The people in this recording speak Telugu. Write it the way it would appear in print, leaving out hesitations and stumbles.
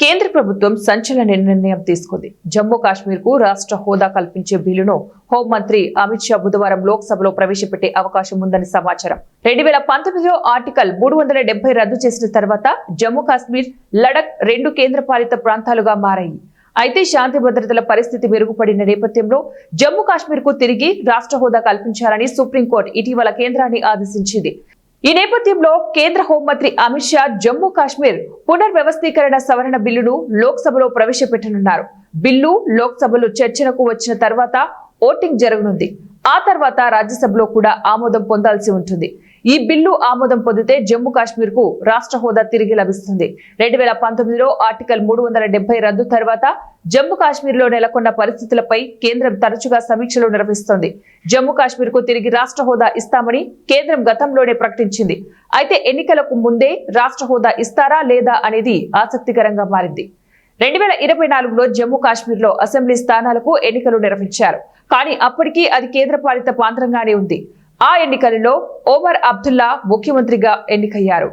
కేంద్ర ప్రభుత్వం సంచలన నిర్ణయం తీసుకుంది. జమ్మూ కాశ్మీర్ కు రాష్ట్ర హోదా కల్పించే బిల్లును హోంమంత్రి అమిత్ షా బుధవారం లోక్సభలో ప్రవేశపెట్టే అవకాశం ఉందని సమాచారం. 2019లో ఆర్టికల్ 370 రద్దు చేసిన తర్వాత జమ్మూ కాశ్మీర్, లడక్ రెండు కేంద్రపాలిత ప్రాంతాలుగా మారాయి. అయితే శాంతి భద్రతల పరిస్థితి మెరుగుపడిన నేపథ్యంలో జమ్మూ కాశ్మీర్ కు తిరిగి రాష్ట్ర హోదా కల్పించాలని సుప్రీంకోర్టు ఇటీవల కేంద్రాన్ని ఆదేశించింది. ఈ నేపథ్యంలో కేంద్ర హోంమంత్రి అమిత్ షా జమ్మూ కాశ్మీర్ పునర్వ్యవస్థీకరణ సవరణ బిల్లును లోక్సభలో ప్రవేశపెట్టనున్నారు. బిల్లు లోక్సభలో చర్చలకు వచ్చిన తర్వాత ఓటింగ్ జరగనుంది. ఆ తర్వాత రాజ్యసభలో కూడా ఆమోదం పొందాల్సి ఉంటుంది. ఈ బిల్లు ఆమోదం పొందితే జమ్మూ కాశ్మీర్ కు రాష్ట్ర హోదా తిరిగి లభిస్తుంది. 2019లో ఆర్టికల్ 370 రద్దు తర్వాత జమ్మూ కాశ్మీర్ లో నెలకొన్న పరిస్థితులపై కేంద్రం తరచుగా సమీక్షలు నిర్వహిస్తోంది. జమ్మూ కాశ్మీర్ కు తిరిగి రాష్ట్ర హోదా ఇస్తామని కేంద్రం గతంలోనే ప్రకటించింది. అయితే ఎన్నికలకు ముందే రాష్ట్ర హోదా ఇస్తారా లేదా అనేది ఆసక్తికరంగా మారింది. 2024లో జమ్మూ కాశ్మీర్ లో అసెంబ్లీ స్థానాలకు ఎన్నికలు నిర్వహించారు. కానీ అప్పటికీ అది కేంద్రపాలిత ప్రాంతంగానే ఉంది. ఆ ఎన్నికలలో ఒమర్ అబ్దుల్లా ముఖ్యమంత్రిగా ఎన్నికయ్యారు.